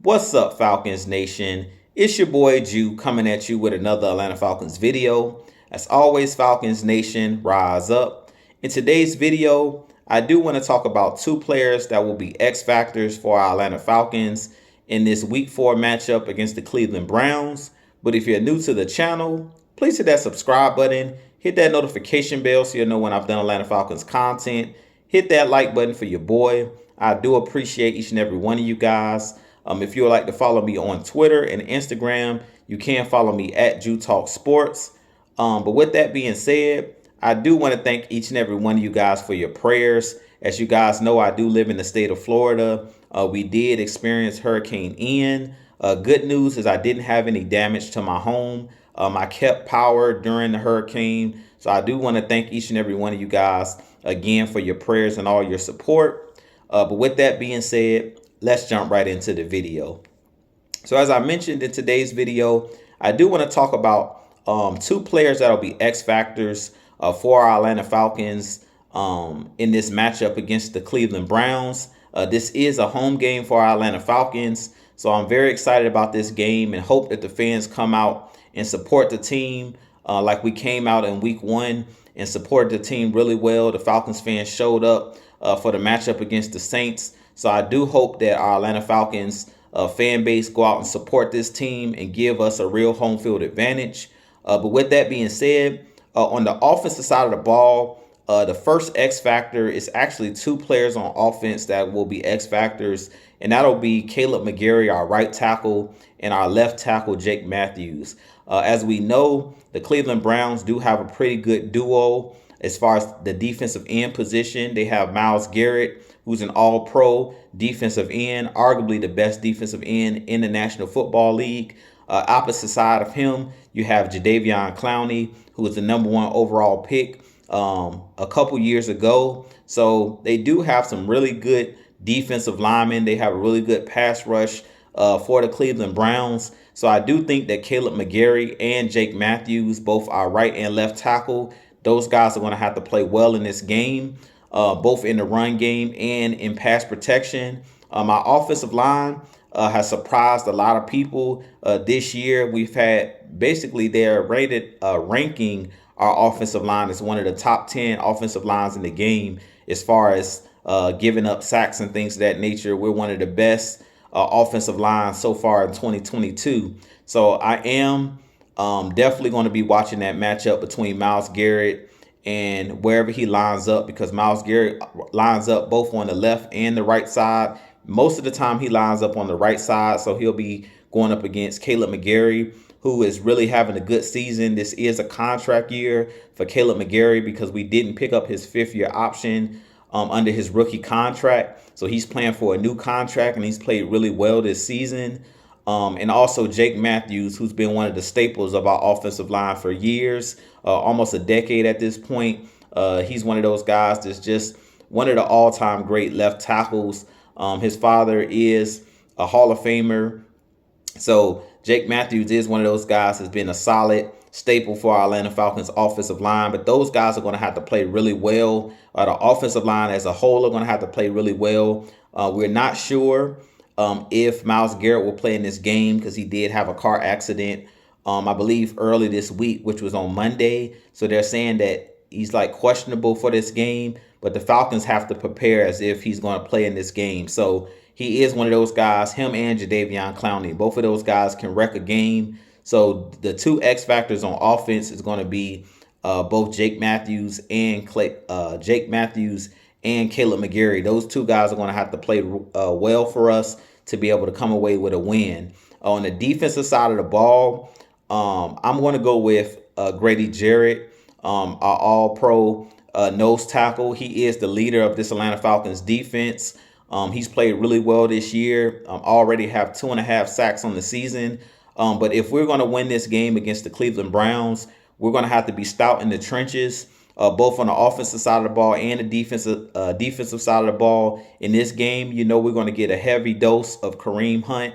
What's up, Falcons Nation? It's your boy Jew coming at you with another Atlanta Falcons video. As always, Falcons Nation, rise up. In today's video, I do want to talk about two players that will be X factors for our Atlanta Falcons in this Week 4 matchup against the Cleveland Browns. But if you're new to the channel, please hit that subscribe button, hit that notification bell so you'll know when I've done Atlanta Falcons content. Hit that like button for your boy. I do appreciate each and every one of you guys. If you would like to follow me on Twitter and Instagram, you can follow me at Jew Talk Sports. But with that being said, I do want to thank each and every one of you guys for your prayers. As you guys know, I do live in the state of Florida. We did experience Hurricane Ian. Good news is I didn't have any damage to my home. I kept power during the hurricane. So I do want to thank each and every one of you guys again for your prayers and all your support. But with that being said, let's jump right into the video. So as I mentioned in today's video, I do want to talk about two players that'll be X factors for our Atlanta Falcons in this matchup against the Cleveland Browns. This is a home game for our Atlanta Falcons, so I'm very excited about this game and hope that the fans come out and support the team like we came out in Week 1 and supported the team really well. The Falcons fans showed up for the matchup against the Saints. So I do hope that our Atlanta Falcons fan base go out and support this team and give us a real home field advantage. But with that being said, on the offensive side of the ball, the first X factor is actually two players on offense that will be X factors, and that'll be Caleb McGarry, our right tackle, and our left tackle, Jake Matthews. As we know, the Cleveland Browns do have a pretty good duo as far as the defensive end position. They have Myles Garrett, who's an all-pro defensive end, arguably the best defensive end in the National Football League. Opposite side of him, you have Jadeveon Clowney, who was the #1 overall pick a couple years ago. So they do have some really good defensive linemen. They have a really good pass rush for the Cleveland Browns. So I do think that Caleb McGarry and Jake Matthews, both our right and left tackle, those guys are going to have to play well in this game. Both in the run game and in pass protection. Our offensive line has surprised a lot of people this year. We've had basically they're ranking our offensive line as one of the top 10 offensive lines in the game as far as giving up sacks and things of that nature. We're one of the best offensive lines so far in 2022. So I am definitely going to be watching that matchup between Myles Garrett and wherever he lines up, because Myles Garrett lines up both on the left and the right side. Most of the time he lines up on the right side, so he'll be going up against Caleb McGarry, who is really having a good season. This is a contract year for Caleb McGarry because we didn't pick up his 5th-year option under his rookie contract. So he's playing for a new contract, and he's played really well this season. And also Jake Matthews, who's been one of the staples of our offensive line for years, almost a decade at this point. He's one of those guys that's just one of the all-time great left tackles. His father is a Hall of Famer. So Jake Matthews is one of those guys that's been a solid staple for our Atlanta Falcons offensive line. But those guys are going to have to play really well. The offensive line as a whole are going to have to play really well. We're not sure if Myles Garrett will play in this game because he did have a car accident, I believe, early this week, which was on Monday. So they're saying that he's like questionable for this game, but the Falcons have to prepare as if he's going to play in this game. So he is one of those guys, him and Jadeveon Clowney. Both of those guys can wreck a game. So the two X factors on offense is going to be both Jake Matthews and Caleb McGarry. Those two guys are going to have to play well for us to be able to come away with a win. On the defensive side of the ball, I'm going to go with Grady Jarrett, our all-pro nose tackle. He is the leader of this Atlanta Falcons defense. He's played really well this year. Already have 2.5 sacks on the season. But if we're going to win this game against the Cleveland Browns, we're going to have to be stout in the trenches. Both on the offensive side of the ball and the defensive side of the ball. In this game, you know we're going to get a heavy dose of Kareem Hunt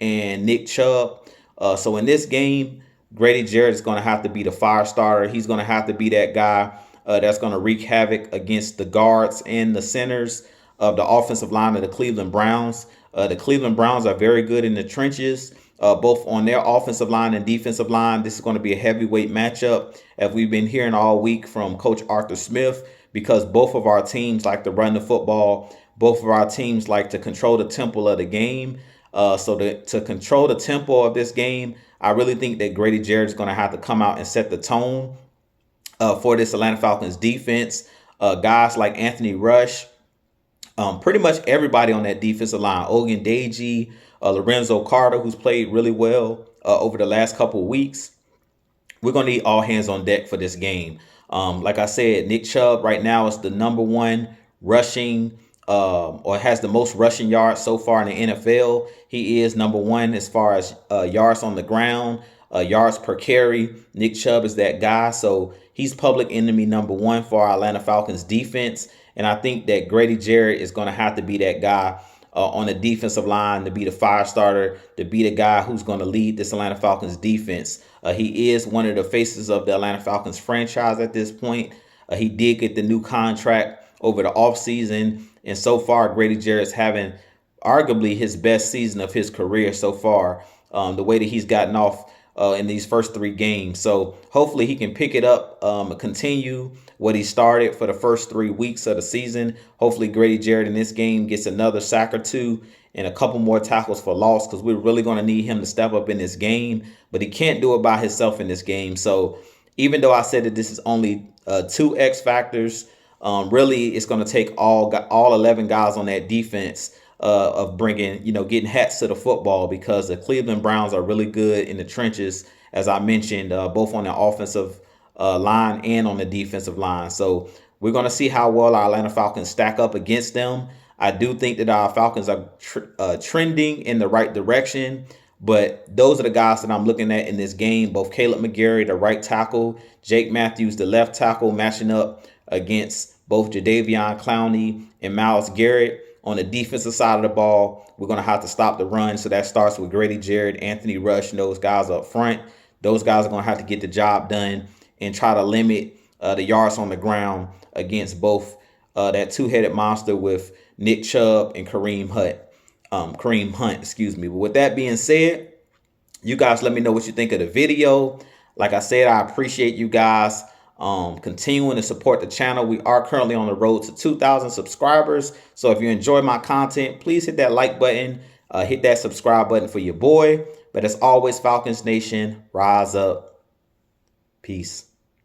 and Nick Chubb. So in this game, Grady Jarrett is going to have to be the fire starter. He's going to have to be that guy that's going to wreak havoc against the guards and the centers of the offensive line of the Cleveland Browns. The Cleveland Browns are very good in the trenches, both on their offensive line and defensive line. This is going to be a heavyweight matchup, as we've been hearing all week from Coach Arthur Smith, because both of our teams like to run the football. Both of our teams like to control the tempo of the game. To control the tempo of this game, I really think that Grady Jarrett is going to have to come out and set the tone for this Atlanta Falcons defense. Guys like Anthony Rush, pretty much everybody on that defensive line, Ogundeji, Lorenzo Carter, who's played really well over the last couple of weeks. We're going to need all hands on deck for this game. Like I said, Nick Chubb right now is the #1 rushing or has the most rushing yards so far in the NFL. He is #1 as far as yards on the ground, yards per carry. Nick Chubb is that guy. So he's public enemy #1 for our Atlanta Falcons defense. And I think that Grady Jarrett is going to have to be that guy on the defensive line, to be the fire starter, to be the guy who's going to lead this Atlanta Falcons defense. He is one of the faces of the Atlanta Falcons franchise at this point. He did get the new contract over the offseason. And so far, Grady Jarrett's having arguably his best season of his career so far, the way that he's gotten off in these first 3 games. So hopefully he can pick it up, continue what he started for the first 3 weeks of the season. Hopefully Grady Jarrett in this game gets another sack or 2 and a couple more tackles for loss, because we're really going to need him to step up in this game. But he can't do it by himself in this game. So even though I said that this is only 2 X factors, really it's going to take all 11 guys on that defense of bringing, getting hats to the football, because the Cleveland Browns are really good in the trenches, as I mentioned, both on the offensive line and on the defensive line. So we're going to see how well our Atlanta Falcons stack up against them. I do think that our Falcons are trending in the right direction, but those are the guys that I'm looking at in this game. Both Caleb McGarry, the right tackle, Jake Matthews, the left tackle, matching up against both Jadeveon Clowney and Myles Garrett. On the defensive side of the ball, we're going to have to stop the run. So that starts with Grady Jarrett, Anthony Rush, and those guys up front. Those guys are going to have to get the job done and try to limit the yards on the ground against both that 2-headed monster with Nick Chubb and Kareem Hunt, excuse me. But with that being said, you guys let me know what you think of the video. Like I said, I appreciate you guys continuing to support the channel. We are currently on the road to 2,000 subscribers. So if you enjoy my content, please hit that like button, hit that subscribe button for your boy. But as always, Falcons Nation, rise up. Peace.